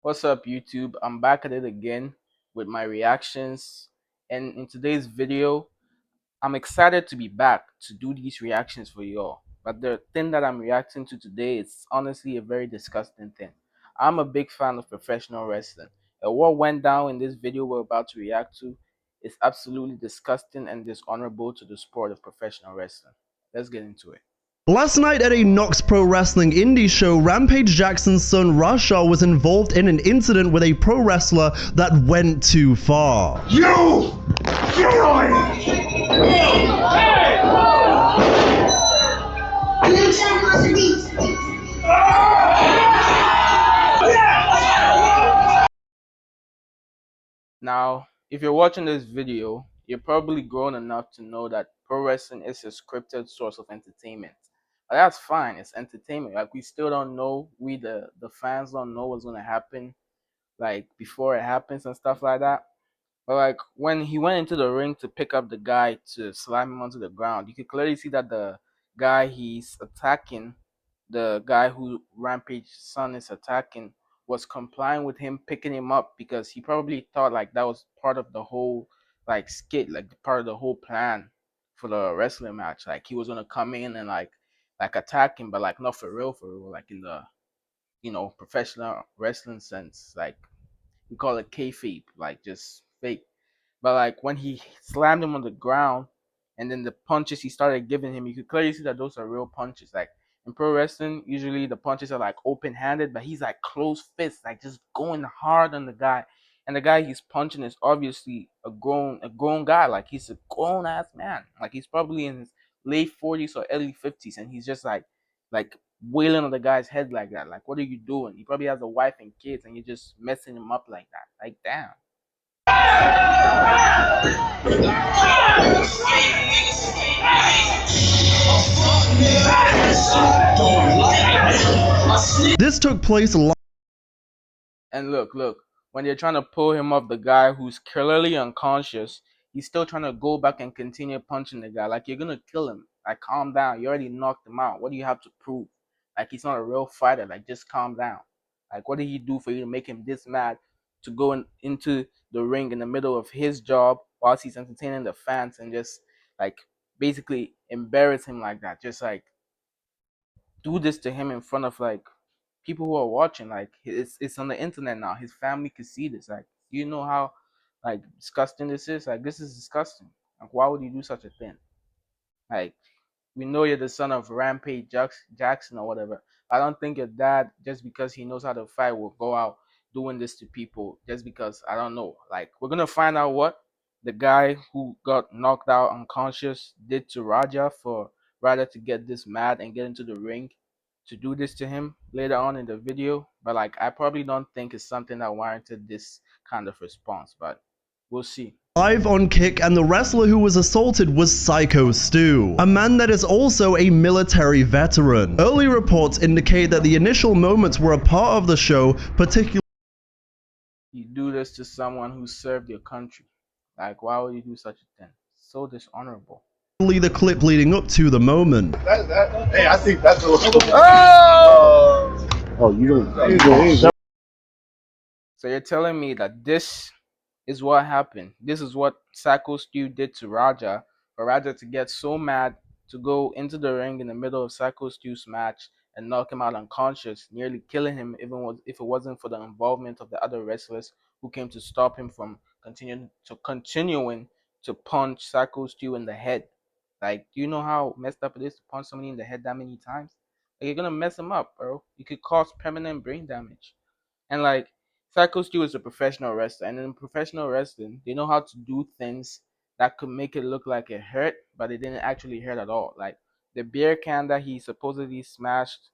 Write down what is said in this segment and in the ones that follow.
What's up, YouTube? I'm back at it again with my reactions. And in today's video, I'm excited to be back to do these reactions for y'all. But the thing that I'm reacting to today is honestly a very disgusting thing. I'm a big fan of professional wrestling. And what went down in this video we're about to react to is absolutely disgusting and dishonorable to the sport of professional wrestling. Let's get into it. Last night at a Nox Pro Wrestling indie show, Rampage Jackson's son Rasha was involved in an incident with a pro wrestler that went too far. You kill me! Now, if you're watching this video, you're probably grown enough to know that pro wrestling is a scripted source of entertainment. But that's fine, it's entertainment. Like, we still don't know, the fans don't know what's gonna happen, like, before it happens and stuff like that. But like when he went into the ring to pick up the guy to slam him onto the ground, you could clearly see that the guy he's attacking, the guy who Rampage's son is attacking, was complying with him picking him up because he probably thought like that was part of the whole like skit, like part of the whole plan for the wrestling match. Like he was gonna come in and like attack him, but like not for real, like in the professional wrestling sense, like we call it kayfabe, like just fake. But like when he slammed him on the ground, and then the punches he started giving him, you could clearly see that those are real punches. Like in pro wrestling, usually the punches are like open-handed, but he's like closed fists, like just going hard on the guy. And the guy he's punching is obviously a grown guy. Like he's a grown ass man. Like he's probably in his late 40s or early 50s, and he's just like wailing on the guy's head like that. Like, what are you doing? He probably has a wife and kids, and you're just messing him up like that. Like, damn. This took place live. And look, when they're trying to pull him up, the guy who's clearly unconscious, he's still trying to go back and continue punching the guy. Like, you're gonna kill him. Like, calm down. You already knocked him out. What do you have to prove? Like, he's not a real fighter. Like, just calm down. Like, what did he do for you to make him this mad to go into the ring in the middle of his job whilst he's entertaining the fans and just like basically embarrass him like that? Just like do this to him in front of like people who are watching. Like it's on the internet now. His family could see this. Like, you know how like disgusting this is? Like, this is disgusting. Like, why would you do such a thing? Like, we know you're the son of Rampage Jackson or whatever. I don't think your dad, just because he knows how to fight, will go out doing this to people just because, I don't know. Like, we're gonna find out what the guy who got knocked out unconscious did to Raja for Raja to get this mad and get into the ring to do this to him later on in the video. But like, I probably don't think it's something that warranted this kind of response, but we'll see. Live on Kick, and the wrestler who was assaulted was Psycho Stu, a man that is also a military veteran. Early reports indicate that the initial moments were a part of the show, particularly You do this to someone who served your country. Like, why would you do such a thing? So dishonorable. the clip leading up to the moment. Hey, I think that's a Oh, you don't. So you're telling me that this is what happened? This is what Psycho Stu did to Raja, for Raja to get so mad to go into the ring in the middle of Psycho Stu's match and knock him out unconscious, nearly killing him, even if it wasn't for the involvement of the other wrestlers who came to stop him from continuing to punch Psycho Stu in the head. Like, do you know how messed up it is to punch somebody in the head that many times? Like, you're gonna mess him up, bro. You could cause permanent brain damage. And like, Psycho Stu is a professional wrestler, and in professional wrestling, they know how to do things that could make it look like it hurt, but it didn't actually hurt at all. Like the beer can that he smashed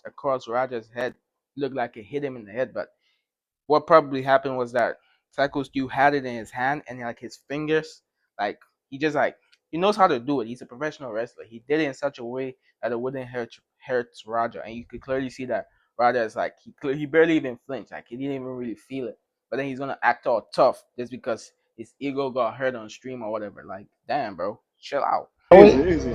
across Raja's head, looked like it hit him in the head. But what probably happened was that Psycho Stu had it in his hand, and like his fingers, like he knows how to do it. He's a professional wrestler. He did it in such a way that it wouldn't hurt Raja, and you could clearly see that Raja is like he barely even flinched. Like, he didn't even really feel it. But then he's gonna act all tough just because his ego got hurt on stream or whatever. Like, damn, bro, chill out. Easy.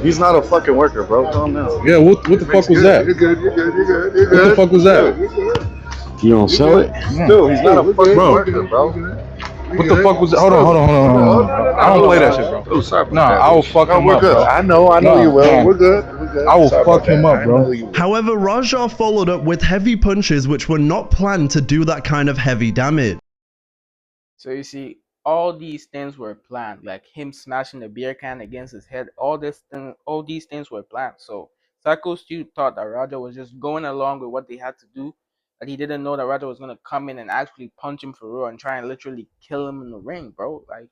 He's not a fucking worker, bro. Calm down. Yeah, what the fuck was that? You're good. What the fuck was that? You don't sell it? Still, he's not a fucking worker, bro. What the fuck was it? Hold on. I don't play that shit, bro. Oh, sorry about Nah, that. I will fuck No, him we're up, good. bro. I know you will. Nah. We're good. We're good. I will Sorry fuck about him that. up, bro. I know you will. However, Raja followed up with heavy punches which were not planned to do that kind of heavy damage. So you see, all these things were planned, like him smashing the beer can against his head. All these things were planned. So Psycho Stu thought that Raja was just going along with what they had to do, but he didn't know that Raja was gonna come in and actually punch him for real and try and literally kill him in the ring, bro. Like,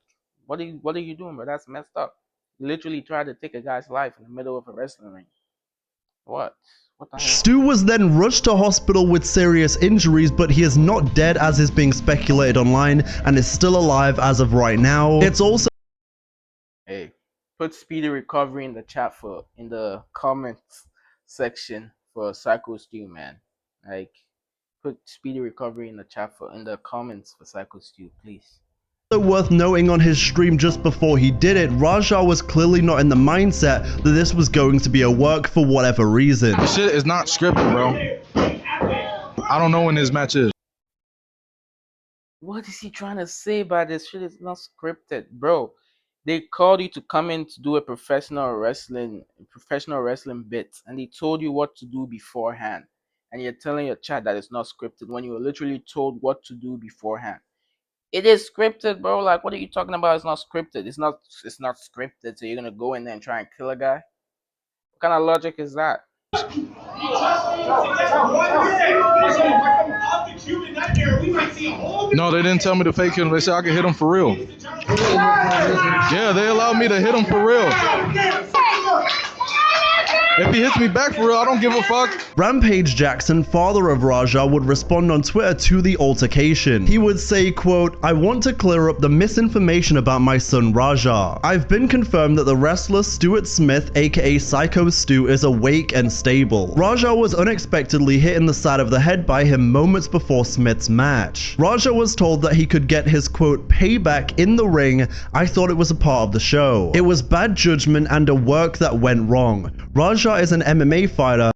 what are you doing, bro? That's messed up. You literally tried to take a guy's life in the middle of a wrestling ring. What? What the hell? Stu was then rushed to hospital with serious injuries, but he is not dead as is being speculated online and is still alive as of right now. It's also Hey, put speedy recovery in the chat for in the comments section for Psycho Stew, man. Like, put speedy recovery in the chat for in the comments for Psycho Stew, please. worth noting on his stream just before he did it, Raja was clearly not in the mindset that this was going to be a work for whatever reason. This shit is not scripted, bro. I don't know when this match is. What is he trying to say by this shit? Is not scripted, bro. They called you to come in to do a professional wrestling bit, and they told you what to do beforehand. And you're telling your chat that it's not scripted when you were literally told what to do beforehand. It is scripted, bro. Like, what are you talking about? It's not scripted. It's not scripted. So you're gonna go in there and try and kill a guy? What kind of logic is that? No, they didn't tell me to fake him. They said I could hit him for real. Yeah, they allowed me to hit him for real. If he hits me back for real, I don't give a fuck. Rampage Jackson, father of Raja, would respond on Twitter to the altercation. He would say, quote, "I want to clear up the misinformation about my son Raja. I've been confirmed that the wrestler Stuart Smith, aka Psycho Stu, is awake and stable. Raja was unexpectedly hit in the side of the head by him moments before Smith's match. Raja was told that he could get his, quote, payback in the ring. I thought it was a part of the show. It was bad judgment and a work that went wrong. Raja is an MMA fighter.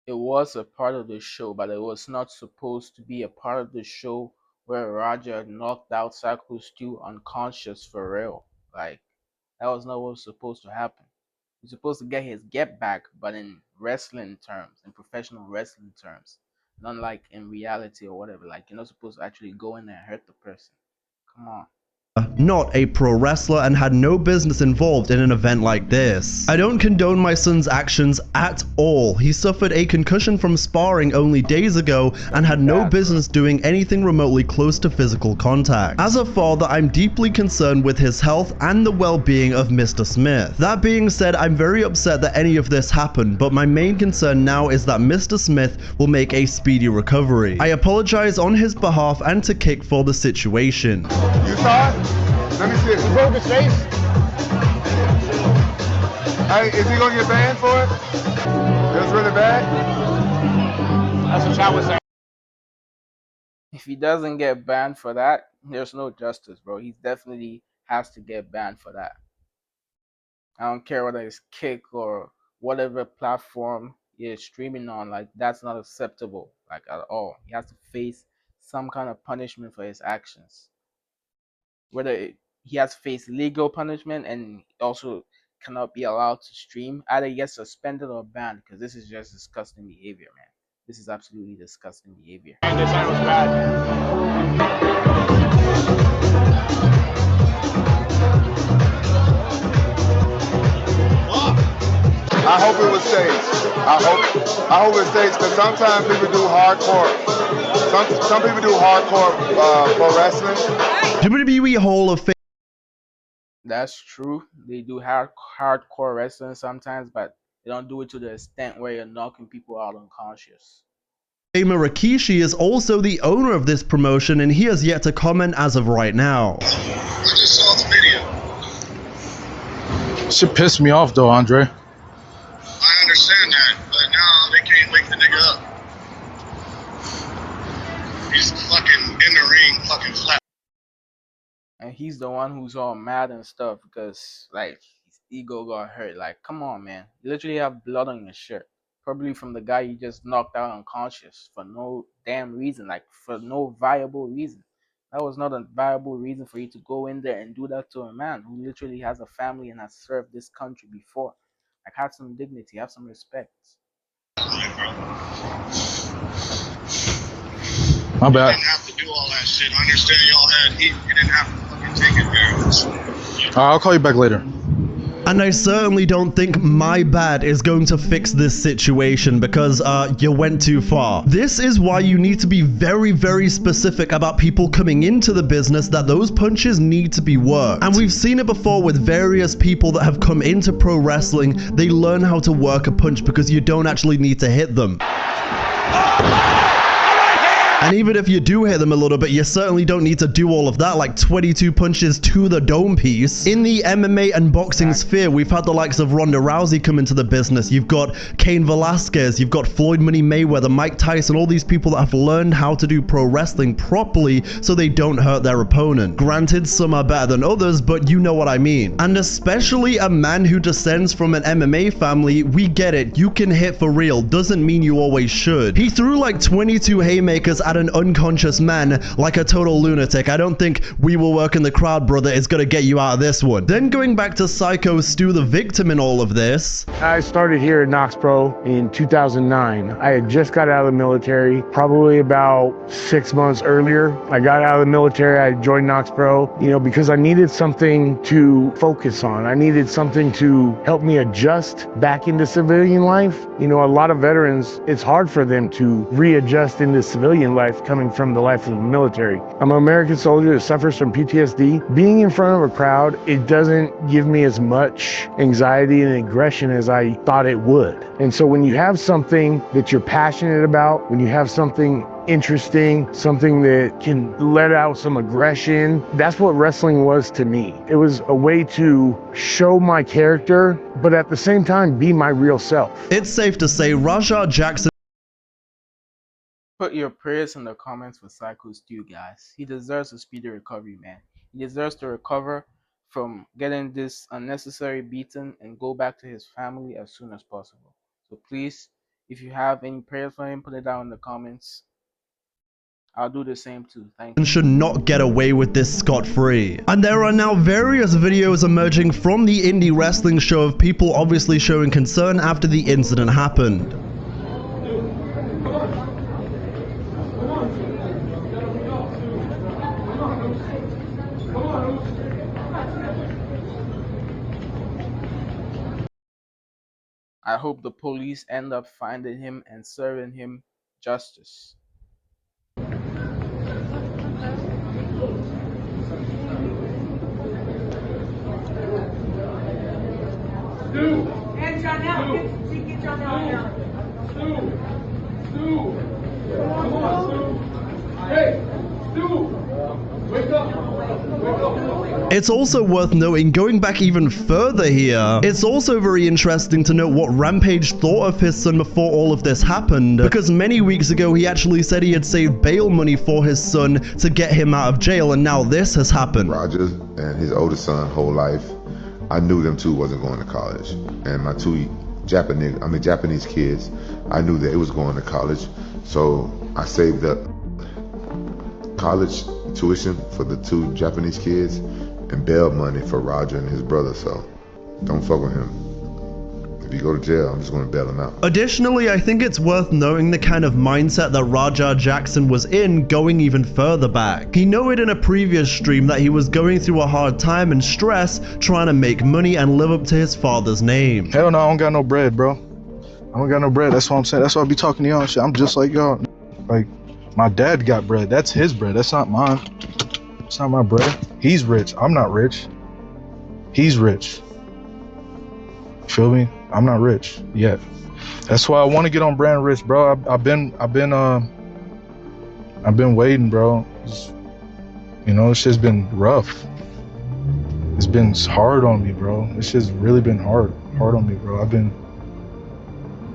It was a part of the show, but it was not supposed to be a part of the show where Roger knocked out Psycho Stu unconscious for real. Like, that was not what was supposed to happen. He's supposed to get his get back, but in wrestling terms, in professional wrestling terms, not like in reality or whatever. Like, you're not supposed to actually go in there and hurt the person. Come on. Not a pro wrestler and had no business involved in an event like this. I don't condone my son's actions at all. He suffered a concussion from sparring only days ago and had no business doing anything remotely close to physical contact. As a father, I'm deeply concerned with his health and the well-being of Mr. Smith. That being said, I'm very upset that any of this happened, but my main concern now is that Mr. Smith will make a speedy recovery. I apologize on his behalf and to Kick for the situation." You saw it? Let me see it. You broke his face? Hey, is he gonna get banned for it? It was really bad? That's what I was saying. If he doesn't get banned for that, there's no justice, bro. He definitely has to get banned for that. I don't care whether it's Kick or whatever platform you're streaming on. Like, that's not acceptable, like, at all. He has to face some kind of punishment for his actions. He has to face legal punishment and also cannot be allowed to stream. Either he gets suspended or banned, because this is just disgusting behavior, man. This is absolutely disgusting behavior. I hope it was staged. I hope it was staged because sometimes people do hardcore. Some people do hardcore pro wrestling. WWE Hall of Fame That's true. They do hardcore wrestling sometimes, but they don't do it to the extent where you're knocking people out unconscious. Famer Rikishi is also the owner of this promotion and he has yet to comment as of right now. I just saw the video. Shit pissed me off though, Andre. I understand that, but now they can't wake the nigga up. He's fucking in the ring, fucking flat. And he's the one who's all mad and stuff because, like, his ego got hurt. Like, come on, man. You literally have blood on your shirt. probably from the guy you just knocked out unconscious for no damn reason, like for no viable reason. That was not a viable reason for you to go in there and do that to a man who literally has a family and has served this country before. Like, have some dignity, have some respect. My bad. You didn't have to do all that shit. I understand y'all had heat. You didn't have to fucking take advantage. I'll call you back later. And I certainly don't think my bad is going to fix this situation because you went too far. This is why you need to be very, very specific about people coming into the business, that those punches need to be worked. And we've seen it before with various people that have come into pro wrestling. They learn how to work a punch because you don't actually need to hit them. And even if you do hit them a little bit, you certainly don't need to do all of that, like 22 punches to the dome piece. In the MMA and boxing sphere, we've had the likes of Ronda Rousey come into the business. You've got Cain Velasquez, you've got Floyd Money Mayweather, Mike Tyson, all these people that have learned how to do pro wrestling properly so they don't hurt their opponent. Granted, some are better than others, but you know what I mean. And especially a man who descends from an MMA family, we get it. You can hit for real. Doesn't mean you always should. He threw like 22 haymakers at an unconscious man like a total lunatic. I don't think "we will work in the crowd, brother" is gonna get you out of this one. Then going back to Psycho Stu, the victim in all of this. I started here at Nox Pro in 2009. I had just got out of the military, probably about 6 months earlier. I got out of the military, I joined Nox Pro, because I needed something to focus on. I needed something to help me adjust back into civilian life. A lot of veterans, it's hard for them to readjust into civilian life coming from the life of the military. I'm an American soldier that suffers from PTSD. Being in front of a crowd, it doesn't give me as much anxiety and aggression as I thought it would. And so when you have something that you're passionate about, when you have something interesting, something that can let out some aggression, that's what wrestling was to me. It was a way to show my character, but at the same time, be my real self. It's safe to say Rampage Jackson. Put your prayers in the comments for Psycho Stu, guys. He deserves a speedy recovery, man. He deserves to recover from getting this unnecessary beating and go back to his family as soon as possible. So please, if you have any prayers for him, put it down in the comments. I'll do the same too. Thank you. Should not get away with this scot-free. And there are now various videos emerging from the indie wrestling show of people obviously showing concern after the incident happened. I hope the police end up finding him and serving him justice. And John out. Get John out. Stu. Come on, Stu. Hey, Stu. Wake up. It's also worth noting, going back even further here, it's also very interesting to note what Rampage thought of his son before all of this happened, because many weeks ago he actually said he had saved bail money for his son to get him out of jail, and now this has happened. Roger and his oldest son, whole life, I knew them two wasn't going to college, and my two Japanese kids, I knew that it was going to college, so I saved up college tuition for the two Japanese kids and bail money for Roger and his brother, so don't fuck with him. If you go to jail, I'm just going to bail him out. Additionally, I think it's worth noting the kind of mindset that Rampage Jackson was in going even further back. He noted in a previous stream that he was going through a hard time and stress trying to make money and live up to his father's name. Hell no, I don't got no bread, bro. I don't got no bread. That's what I'm saying. That's why I be talking to y'all and shit. I'm just like y'all. Like, my dad got bread. That's his bread. That's not mine. It's not my bread. He's rich. I'm not rich. He's rich. Feel me? I'm not rich yet. That's why I want to get on brand rich, bro. I've been waiting, bro. It's just been rough. It's been hard on me, bro. It's just really been hard on me, bro. I've been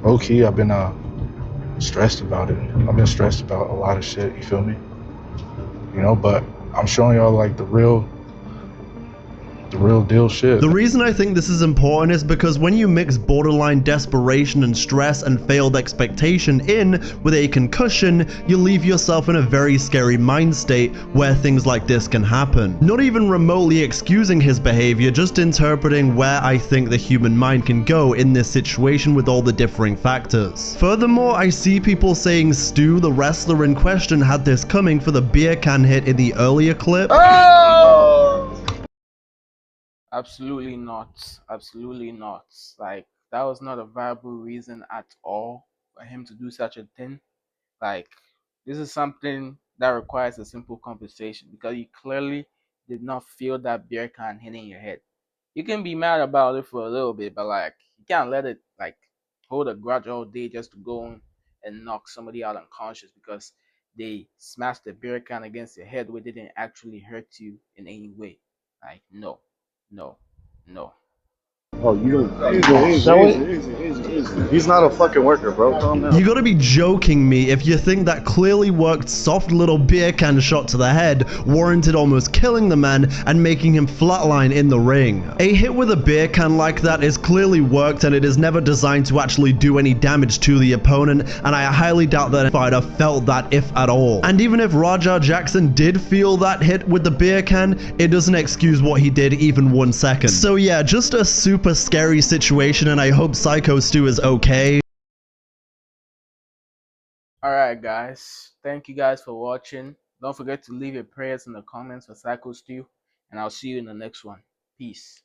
low-key. I've been stressed about it. I've been stressed about a lot of shit, you feel me? But I'm showing y'all like the real The real deal shit. The reason I think this is important is because when you mix borderline desperation and stress and failed expectation in with a concussion, you leave yourself in a very scary mind state where things like this can happen. Not even remotely excusing his behavior, just interpreting where I think the human mind can go in this situation with all the differing factors. Furthermore, I see people saying Stu, the wrestler in question, had this coming for the beer can hit in the earlier clip. Absolutely not. Absolutely not. Like, that was not a viable reason at all for him to do such a thing. Like, this is something that requires a simple conversation because you clearly did not feel that beer can hitting your head. You can be mad about it for a little bit, but like, you can't let it like hold a grudge all day just to go on and knock somebody out unconscious because they smashed the beer can against your head, which didn't actually hurt you in any way. Like, no, no, no. Oh, you don't sell it? He's not a fucking worker, bro. Calm down. You gotta be joking me if you think that clearly worked soft little beer can shot to the head warranted almost killing the man and making him flatline in the ring. A hit with a beer can like that is clearly worked and it is never designed to actually do any damage to the opponent, and I highly doubt that a fighter felt that if at all. And even if Rampage Jackson did feel that hit with the beer can, it doesn't excuse what he did even 1 second. So yeah, just a super scary situation, and I hope Psycho Stu is okay. Alright, guys. Thank you guys for watching. Don't forget to leave your prayers in the comments for Psycho Stew, and I'll see you in the next one. Peace.